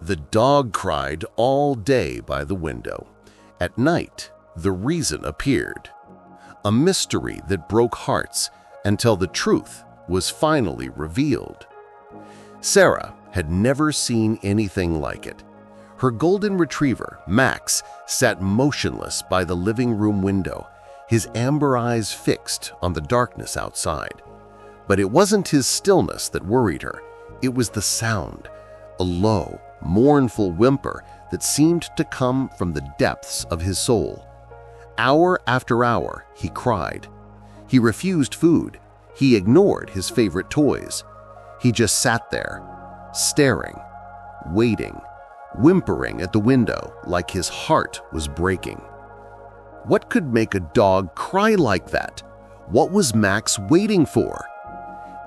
The dog cried all day by the window. At night, the reason appeared. A mystery that broke hearts until the truth was finally revealed. Sarah had never seen anything like it. Her golden retriever, Max, sat motionless by the living room window, his amber eyes fixed on the darkness outside. But it wasn't his stillness that worried her. It was the sound, a low, mournful whimper that seemed to come from the depths of his soul. Hour after hour, he cried. He refused food. He ignored his favorite toys. He just sat there, staring, waiting, whimpering at the window like his heart was breaking. What could make a dog cry like that? What was Max waiting for?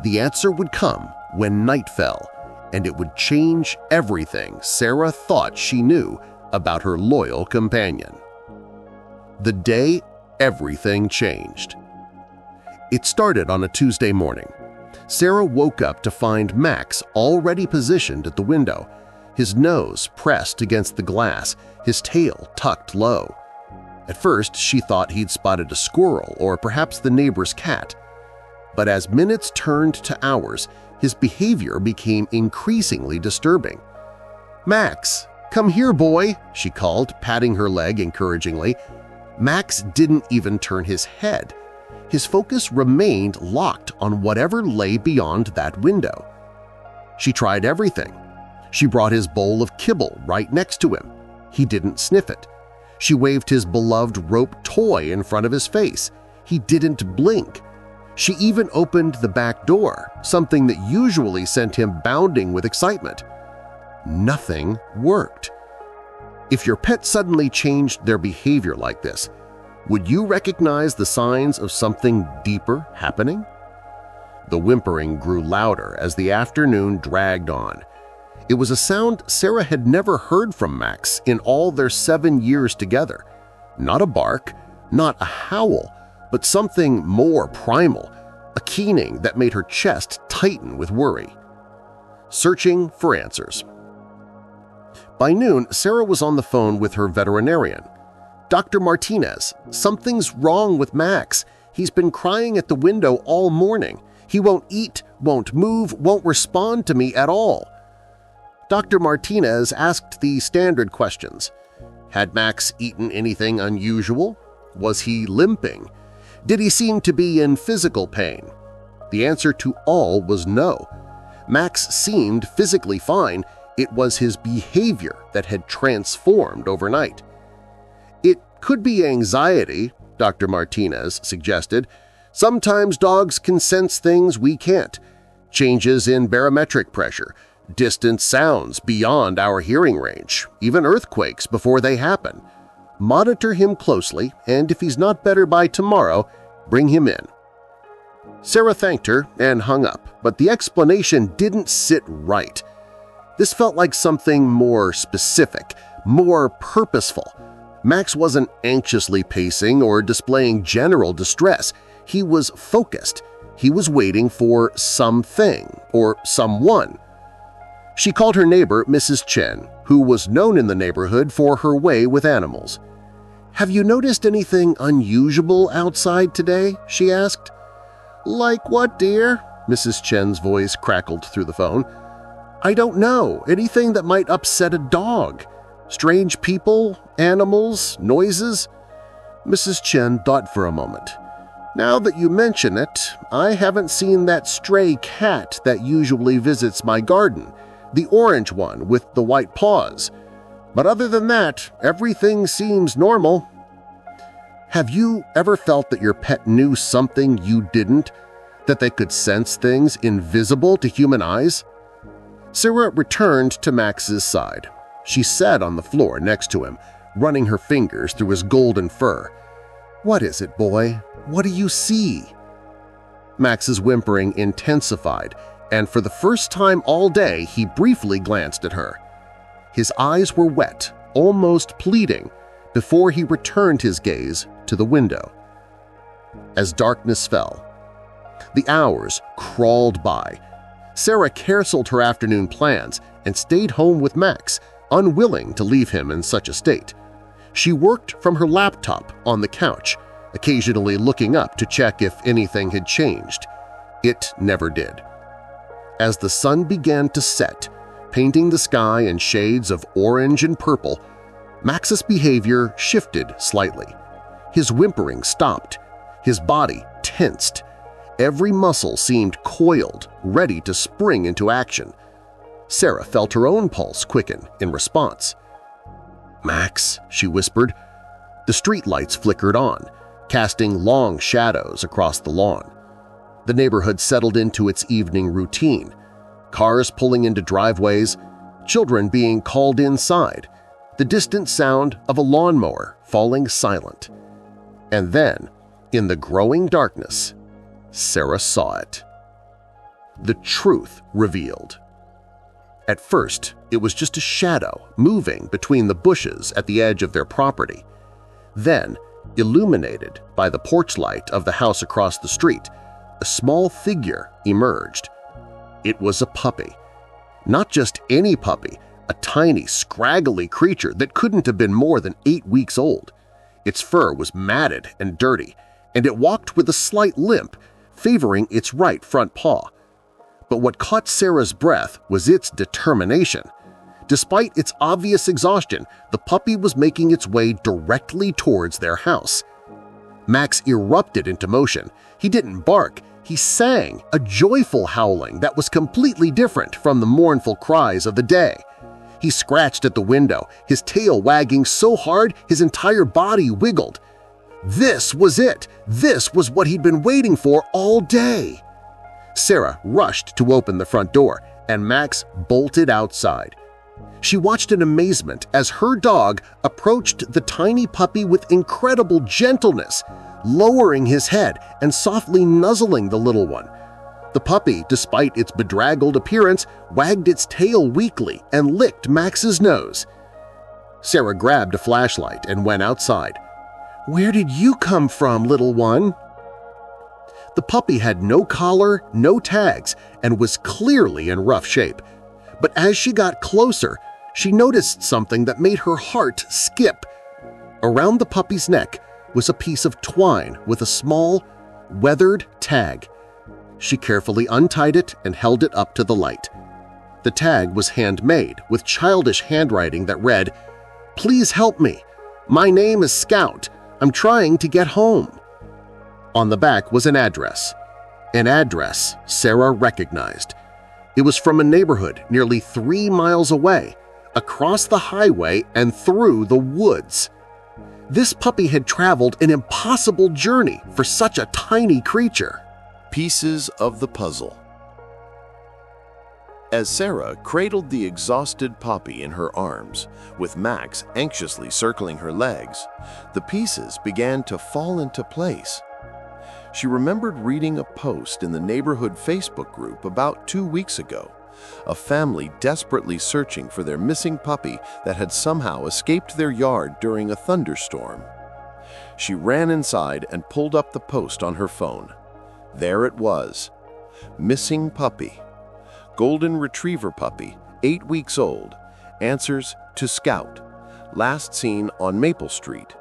The answer would come when night fell, and it would change everything Sarah thought she knew about her loyal companion. The day everything changed. It started on a Tuesday morning. Sarah woke up to find Max already positioned at the window, his nose pressed against the glass, his tail tucked low. At first, she thought he'd spotted a squirrel or perhaps the neighbor's cat. But as minutes turned to hours, his behavior became increasingly disturbing. "Max, come here, boy," she called, patting her leg encouragingly. Max didn't even turn his head. His focus remained locked on whatever lay beyond that window. She tried everything. She brought his bowl of kibble right next to him. He didn't sniff it. She waved his beloved rope toy in front of his face. He didn't blink. She even opened the back door, something that usually sent him bounding with excitement. Nothing worked. If your pet suddenly changed their behavior like this, would you recognize the signs of something deeper happening? The whimpering grew louder as the afternoon dragged on. It was a sound Sarah had never heard from Max in all their 7 years together. Not a bark, not a howl, but something more primal, a keening that made her chest tighten with worry. Searching for answers. By noon, Sarah was on the phone with her veterinarian. "Dr. Martinez, something's wrong with Max. He's been crying at the window all morning. He won't eat, won't move, won't respond to me at all." Dr. Martinez asked the standard questions. Had Max eaten anything unusual? Was he limping? Did he seem to be in physical pain? The answer to all was no. Max seemed physically fine. It was his behavior that had transformed overnight. "It could be anxiety," Dr. Martinez suggested. "Sometimes dogs can sense things we can't. Changes in barometric pressure, distant sounds beyond our hearing range, even earthquakes before they happen. Monitor him closely, and if he's not better by tomorrow, bring him in." Sarah thanked her and hung up, but the explanation didn't sit right. This felt like something more specific, more purposeful. Max wasn't anxiously pacing or displaying general distress. He was focused. He was waiting for something or someone. She called her neighbor, Mrs. Chen, who was known in the neighborhood for her way with animals. "Have you noticed anything unusual outside today?" she asked. "Like what, dear?" Mrs. Chen's voice crackled through the phone. "I don't know. Anything that might upset a dog. Strange people, animals, noises?" Mrs. Chen thought for a moment. "Now that you mention it, I haven't seen that stray cat that usually visits my garden, the orange one with the white paws. But other than that, everything seems normal." Have you ever felt that your pet knew something you didn't, that they could sense things invisible to human eyes? Sarah returned to Max's side. She sat on the floor next to him, running her fingers through his golden fur. "What is it, boy? What do you see?" Max's whimpering intensified, and for the first time all day he briefly glanced at her. His eyes were wet, almost pleading, before he returned his gaze to the window. As darkness fell, the hours crawled by. Sarah canceled her afternoon plans and stayed home with Max, unwilling to leave him in such a state. She worked from her laptop on the couch, occasionally looking up to check if anything had changed. It never did. As the sun began to set, painting the sky in shades of orange and purple, Max's behavior shifted slightly. His whimpering stopped. His body tensed. Every muscle seemed coiled, ready to spring into action. Sarah felt her own pulse quicken in response. "Max," she whispered. The streetlights flickered on, casting long shadows across the lawn. The neighborhood settled into its evening routine, cars pulling into driveways, children being called inside, the distant sound of a lawnmower falling silent. And then, in the growing darkness, Sarah saw it. The truth revealed. At first, it was just a shadow moving between the bushes at the edge of their property. Then, illuminated by the porch light of the house across the street, a small figure emerged. It was a puppy. Not just any puppy, a tiny, scraggly creature that couldn't have been more than 8 weeks old. Its fur was matted and dirty, and it walked with a slight limp, favoring its right front paw. But what caught Sarah's breath was its determination. Despite its obvious exhaustion, the puppy was making its way directly towards their house. Max erupted into motion. He didn't bark. He sang, a joyful howling that was completely different from the mournful cries of the day. He scratched at the window, his tail wagging so hard his entire body wiggled. This was it! This was what he'd been waiting for all day! Sarah rushed to open the front door, and Max bolted outside. She watched in amazement as her dog approached the tiny puppy with incredible gentleness, lowering his head and softly nuzzling the little one. The puppy, despite its bedraggled appearance, wagged its tail weakly and licked Max's nose. Sarah grabbed a flashlight and went outside. "Where did you come from, little one?" The puppy had no collar, no tags, and was clearly in rough shape. But as she got closer, she noticed something that made her heart skip. Around the puppy's neck was a piece of twine with a small, weathered tag. She carefully untied it and held it up to the light. The tag was handmade with childish handwriting that read, "Please help me. My name is Scout. I'm trying to get home." On the back was an address Sarah recognized. It was from a neighborhood nearly 3 miles away, across the highway and through the woods. This puppy had traveled an impossible journey for such a tiny creature. Pieces of the puzzle. As Sarah cradled the exhausted puppy in her arms, with Max anxiously circling her legs, the pieces began to fall into place. She remembered reading a post in the neighborhood Facebook group about 2 weeks ago, a family desperately searching for their missing puppy that had somehow escaped their yard during a thunderstorm. She ran inside and pulled up the post on her phone. There it was. Missing puppy. Golden retriever puppy, 8 weeks old. Answers to Scout. Last seen on Maple Street.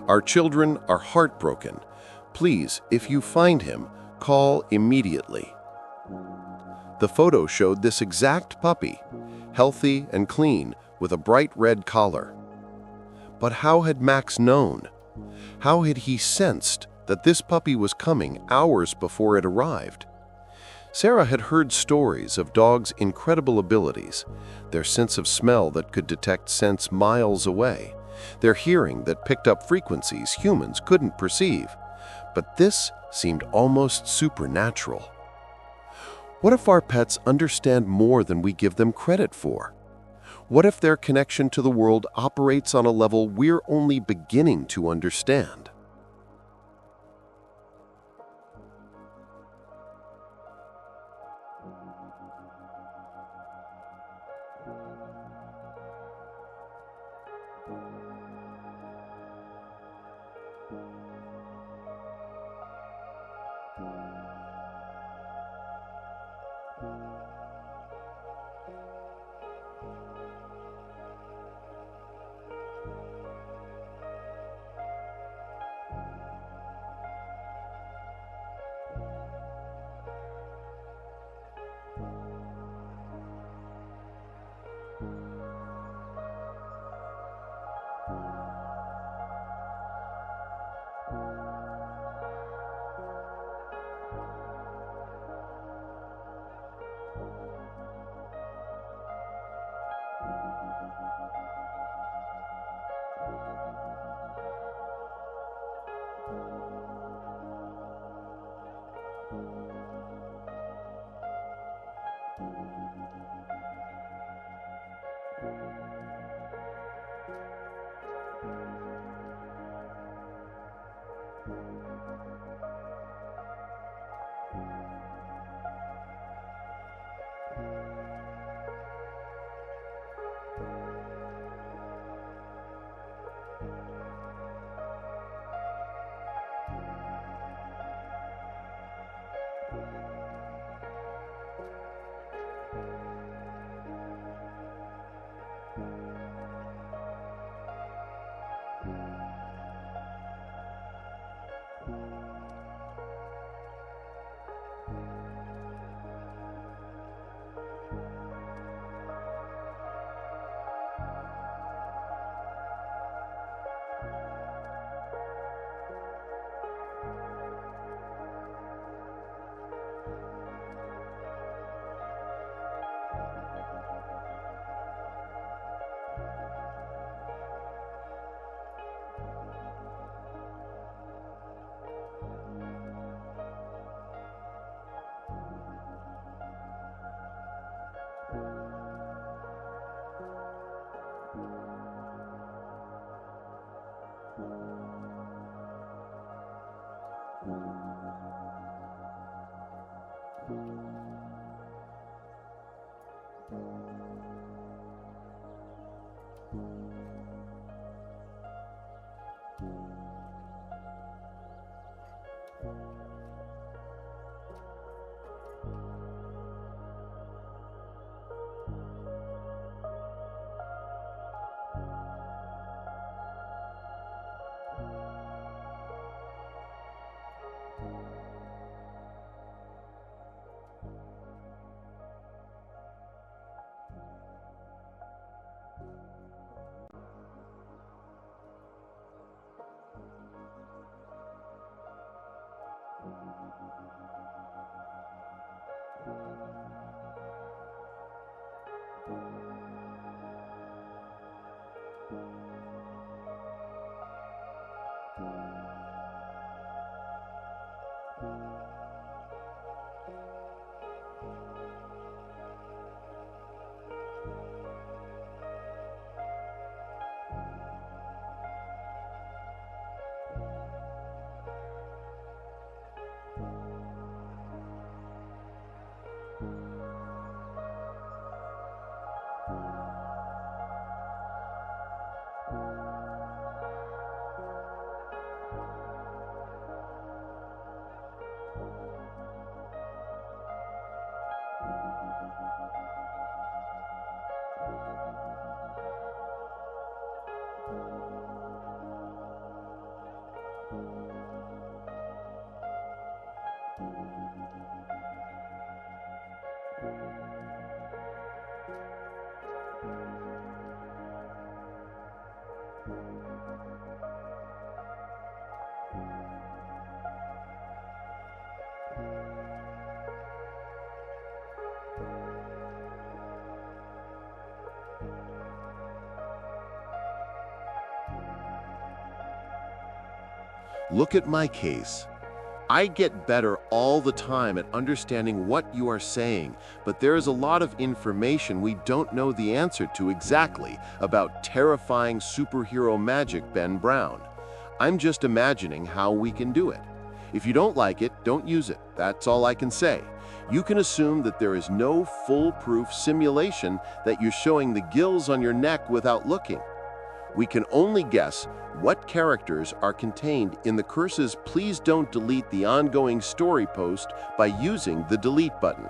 Our children are heartbroken. Please, if you find him, call immediately. The photo showed this exact puppy, healthy and clean, with a bright red collar. But how had Max known? How had he sensed that this puppy was coming hours before it arrived? Sarah had heard stories of dogs' incredible abilities, their sense of smell that could detect scents miles away, their hearing that picked up frequencies humans couldn't perceive. But this seemed almost supernatural. What if our pets understand more than we give them credit for? What if their connection to the world operates on a level we're only beginning to understand? Look at my case. I get better all the time at understanding what you are saying, but there is a lot of information we don't know the answer to exactly about terrifying superhero magic, Ben Brown. I'm just imagining how we can do it. If you don't like it, don't use it. That's all I can say. You can assume that there is no foolproof simulation that you're showing the gills on your neck without looking. We can only guess what characters are contained in the curses. Please don't delete the ongoing story post by using the delete button.